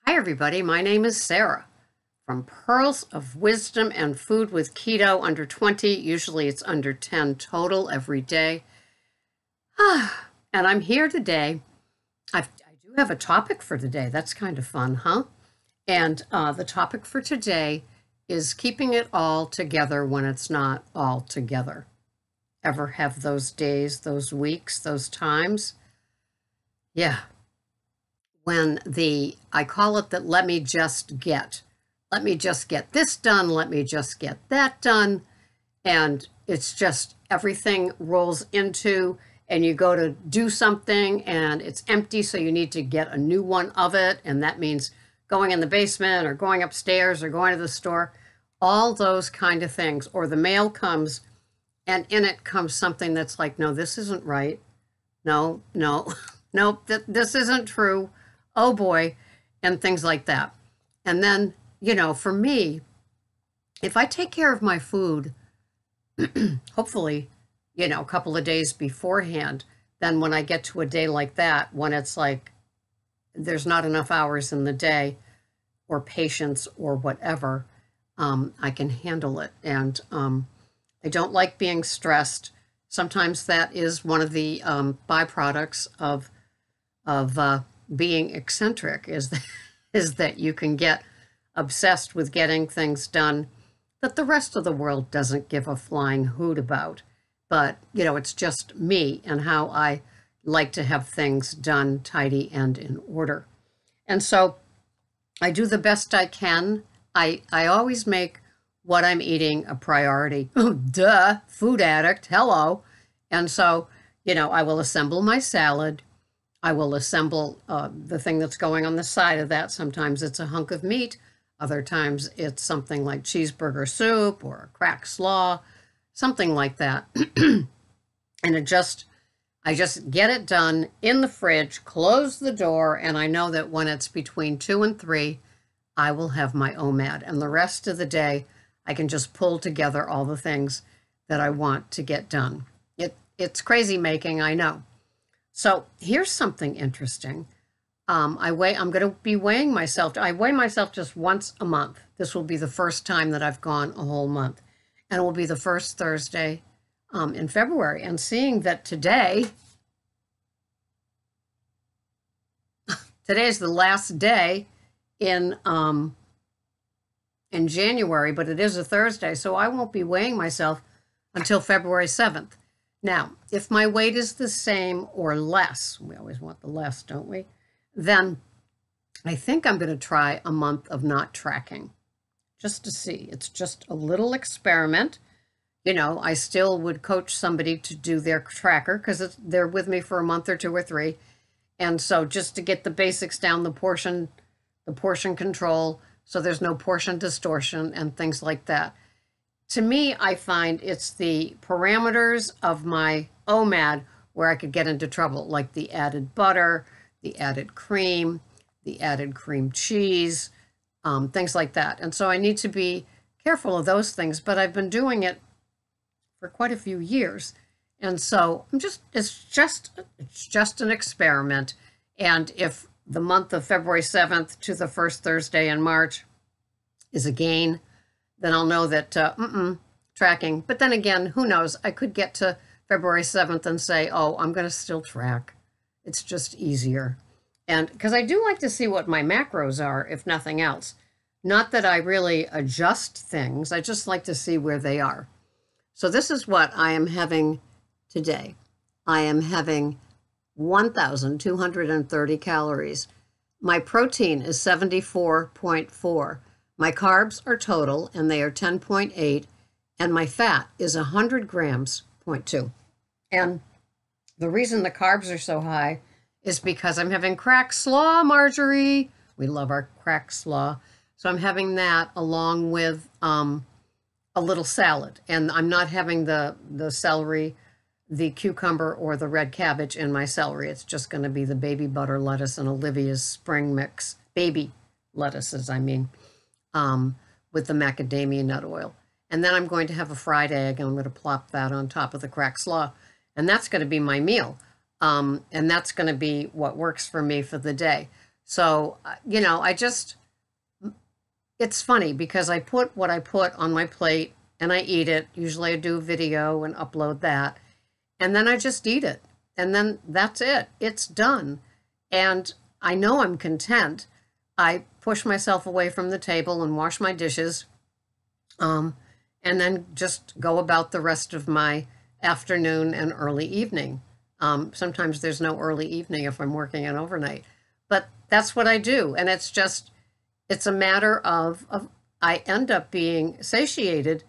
Hi, everybody. My name is Sarah from Pearls of Wisdom and Food with Keto under 20. Usually it's under 10 total every day. And I'm here today. I do have a topic for today. That's kind of fun, huh? And the topic for today is keeping it all together when it's not all together. Ever have those days, those weeks, those times? Yeah, when I call it that let me just get this done, let me just get that done. And it's just everything rolls into, and you go to do something and it's empty, so you need to get a new one of it. And that means going in the basement or going upstairs or going to the store, all those kind of things. Or the mail comes and in it comes something that's like, no, this isn't right. No, no, no, this isn't true. Oh boy, and things like that. And then, for me, if I take care of my food, hopefully, a couple of days beforehand, then when I get to a day like that, when it's like there's not enough hours in the day or patience or whatever, I can handle it. And I don't like being stressed. Sometimes that is one of the byproducts of being eccentric is that you can get obsessed with getting things done that the rest of the world doesn't give a flying hoot about. But, it's just me and how I like to have things done tidy and in order. And so I do the best I can. I always make what I'm eating a priority. Oh, duh, food addict, hello. And so, I will assemble my salad. I will assemble the thing that's going on the side of that. Sometimes it's a hunk of meat. Other times it's something like cheeseburger soup or a crack slaw, something like that. And I just get it done in the fridge, close the door, and I know that when it's between 2 and 3, I will have my OMAD. And the rest of the day, I can just pull together all the things that I want to get done. It's crazy making, I know. So here's something interesting. I'm going to be weighing myself. I weigh myself just once a month. This will be the first time that I've gone a whole month. And it will be the first Thursday in February. And seeing that today's the last day in January, but it is a Thursday, so I won't be weighing myself until February 7th. Now, if my weight is the same or less, we always want the less, don't we? Then I think I'm going to try a month of not tracking just to see. It's just a little experiment. I still would coach somebody to do their tracker because they're with me for a month or 2 or 3. And so just to get the basics down, the portion control, so there's no portion distortion and things like that. To me, I find it's the parameters of my OMAD where I could get into trouble, like the added butter, the added cream cheese, things like that. And so I need to be careful of those things, but I've been doing it for quite a few years. And so it's just an experiment. And if the month of February 7th to the first Thursday in March is a gain, then I'll know that tracking. But then again, who knows? I could get to February 7th and say, oh, I'm going to still track. It's just easier. And because I do like to see what my macros are, if nothing else. Not that I really adjust things. I just like to see where they are. So this is what I am having today. I am having 1,230 calories. My protein is 74.4. My carbs are total, and they are 10.8, and my fat is 100 grams, 0.2. And the reason the carbs are so high is because I'm having crack slaw, Marjorie. We love our crack slaw. So I'm having that along with a little salad. And I'm not having the celery, the cucumber, or the red cabbage in my celery. It's just going to be the baby butter lettuce and Olivia's spring mix, baby lettuces, I mean. With the macadamia nut oil. And then I'm going to have a fried egg, and I'm going to plop that on top of the crack slaw. And that's going to be my meal. And that's going to be what works for me for the day. So, I just, it's funny because I put what I put on my plate and I eat it. Usually I do a video and upload that. And then I just eat it. And then that's it. It's done. And I know I'm content. I push myself away from the table and wash my dishes, and then just go about the rest of my afternoon and early evening. Sometimes there's no early evening if I'm working an overnight. But that's what I do. And it's a matter of I end up being satiated,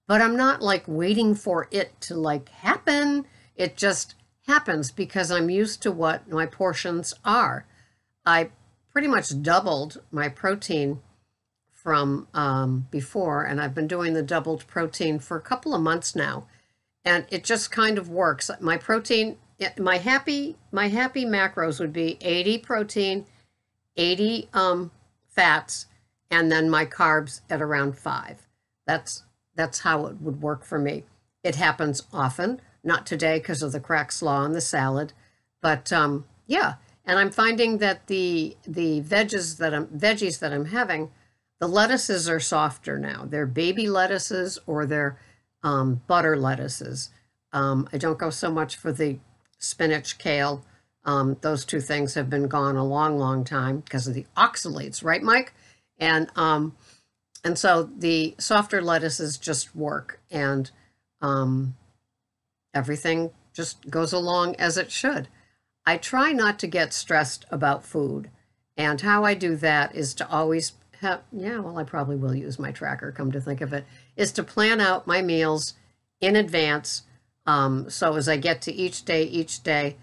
but I'm not like waiting for it to like happen. It just happens because I'm used to what my portions are. I pretty much doubled my protein from before, and I've been doing the doubled protein for a couple of months now, and it just kind of works. My protein, my happy macros would be 80 protein, 80 fats, and then my carbs at around 5. That's how it would work for me. It happens often, not today because of the crack slaw and the salad, but yeah. And I'm finding that the veggies that I'm having, the lettuces are softer now. They're baby lettuces or they're butter lettuces. I don't go so much for the spinach, kale. Those two things have been gone a long, long time because of the oxalates, right, Mike? And so the softer lettuces just work, and everything just goes along as it should. I try not to get stressed about food, and how I do that is to always have, yeah, well, I probably will use my tracker, come to think of it, is to plan out my meals in advance. So as I get to each day,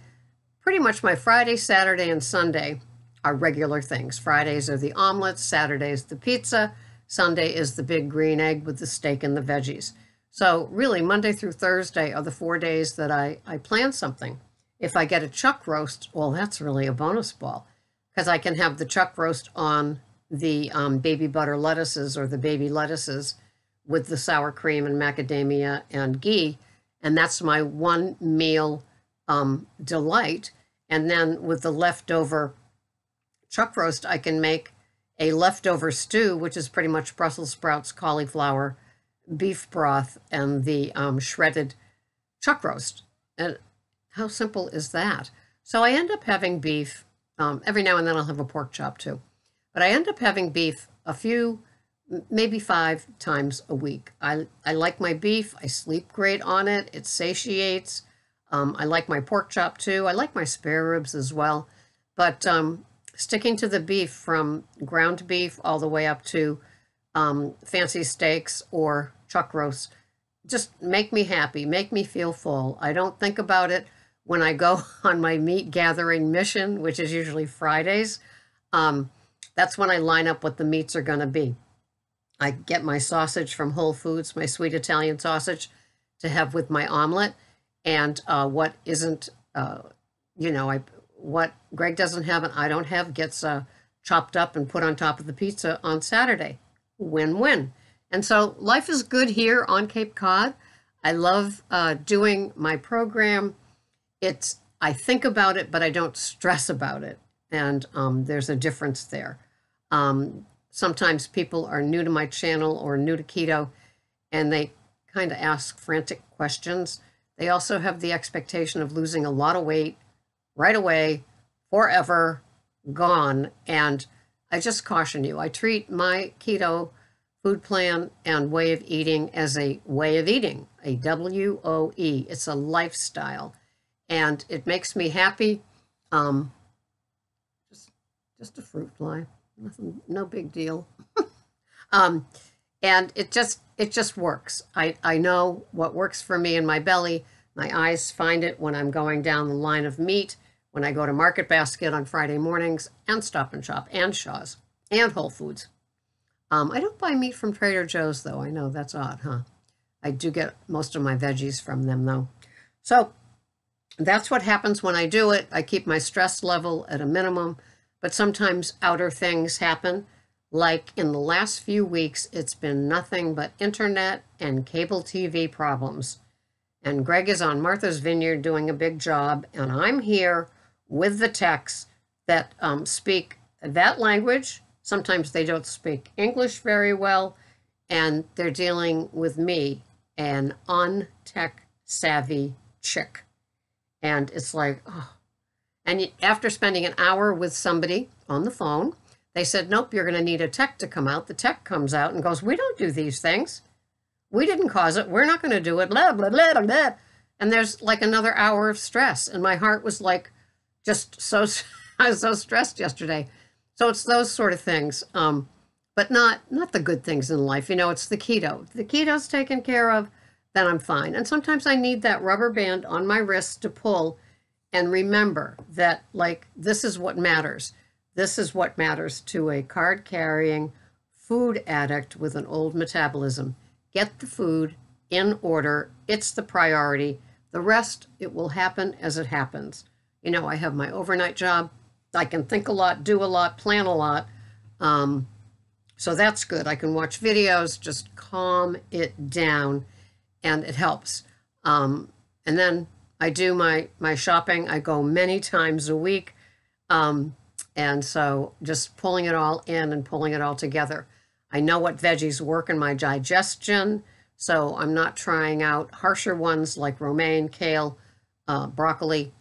pretty much my Friday, Saturday, and Sunday are regular things. Fridays are the omelets, Saturdays the pizza, Sunday is the big green egg with the steak and the veggies. So really, Monday through Thursday are the 4 days that I plan something. If I get a chuck roast, well, that's really a bonus ball because I can have the chuck roast on the baby butter lettuces or the baby lettuces with the sour cream and macadamia and ghee. And that's my one meal delight. And then with the leftover chuck roast, I can make a leftover stew, which is pretty much Brussels sprouts, cauliflower, beef broth, and the shredded chuck roast. And how simple is that? So I end up having beef. Every now and then I'll have a pork chop too. But I end up having beef a few, maybe 5 times a week. I like my beef. I sleep great on it. It satiates. I like my pork chop too. I like my spare ribs as well. But sticking to the beef, from ground beef all the way up to fancy steaks or chuck roasts, just make me happy, make me feel full. I don't think about it when I go on my meat gathering mission, which is usually Fridays. That's when I line up what the meats are going to be. I get my sausage from Whole Foods, my sweet Italian sausage, to have with my omelet. And what isn't, what Greg doesn't have and I don't have gets chopped up and put on top of the pizza on Saturday. Win-win. And so life is good here on Cape Cod. I love doing my program. I think about it, but I don't stress about it. And there's a difference there. Sometimes people are new to my channel or new to keto, and they kind of ask frantic questions. They also have the expectation of losing a lot of weight right away, forever, gone. And I just caution you, I treat my keto food plan and way of eating as a way of eating, a WOE. It's a lifestyle, and it makes me happy. Just a fruit fly, nothing, no big deal. And it just works. I know what works for me in my belly. My eyes find it when I'm going down the line of meat, when I go to Market Basket on Friday mornings, and Stop and Shop, and Shaw's, and Whole Foods. I don't buy meat from Trader Joe's, though. I know that's odd, huh? I do get most of my veggies from them, though. So that's what happens when I do it. I keep my stress level at a minimum, but sometimes outer things happen. Like in the last few weeks, it's been nothing but internet and cable TV problems. And Greg is on Martha's Vineyard doing a big job, and I'm here with the techs that speak that language. Sometimes they don't speak English very well, and they're dealing with me, an untech savvy chick. And it's like, oh. And after spending an hour with somebody on the phone, they said, nope, you're going to need a tech to come out. The tech comes out and goes, we don't do these things. We didn't cause it. We're not going to do it. Blah, blah, blah, blah, blah. And there's like another hour of stress. And my heart was like, just so, I was so stressed yesterday. So it's those sort of things, but not the good things in life. You know, it's the keto. If the keto's taken care of, then I'm fine. And sometimes I need that rubber band on my wrist to pull and remember that, like, this is what matters. This is what matters to a card-carrying food addict with an old metabolism. Get the food in order. It's the priority. The rest, it will happen as it happens. You know, I have my overnight job. I can think a lot, do a lot, plan a lot. So that's good. I can watch videos, just calm it down, and it helps. And then I do my shopping. I go many times a week. And so just pulling it all in and pulling it all together. I know what veggies work in my digestion, so I'm not trying out harsher ones like romaine, kale, broccoli,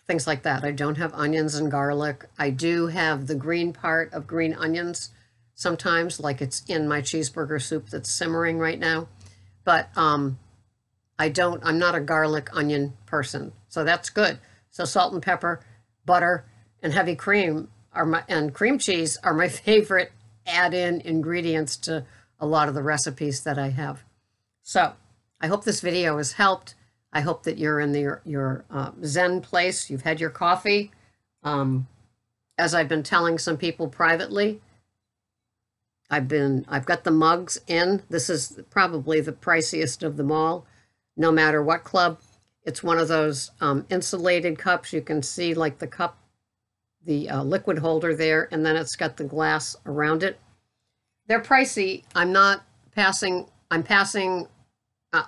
things like that. I don't have onions and garlic. I do have the green part of green onions sometimes, like it's in my cheeseburger soup that's simmering right now. But I'm not a garlic onion person, so that's good. So salt and pepper, butter, and heavy cream and cream cheese are my favorite add-in ingredients to a lot of the recipes that I have. So I hope this video has helped. I hope that you're in your Zen place. You've had your coffee. As I've been telling some people privately, I've got the mugs in. This is probably the priciest of them all, no matter what club. It's one of those insulated cups. You can see like the cup, the liquid holder there, and then it's got the glass around it. They're pricey. I'm passing,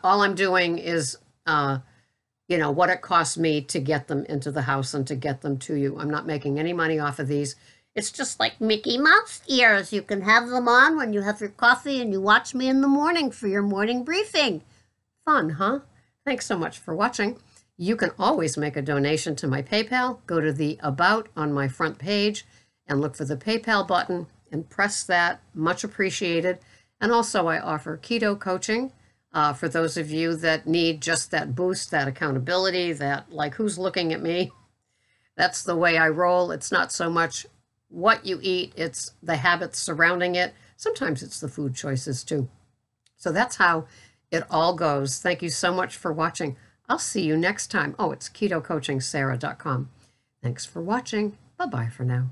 all I'm doing is, you know, what it costs me to get them into the house and to get them to you. I'm not making any money off of these. It's just like Mickey Mouse ears. You can have them on when you have your coffee and you watch me in the morning for your morning briefing. Fun, huh? Thanks so much for watching. You can always make a donation to my PayPal. Go to the About on my front page and look for the PayPal button and press that. Much appreciated. And also I offer keto coaching for those of you that need just that boost, that accountability, that like, who's looking at me? That's the way I roll. It's not so much what you eat, it's the habits surrounding it. Sometimes it's the food choices too. So that's how it all goes. Thank you so much for watching. I'll see you next time. Oh, it's ketocoachingsarah.com. Thanks for watching. Bye-bye for now.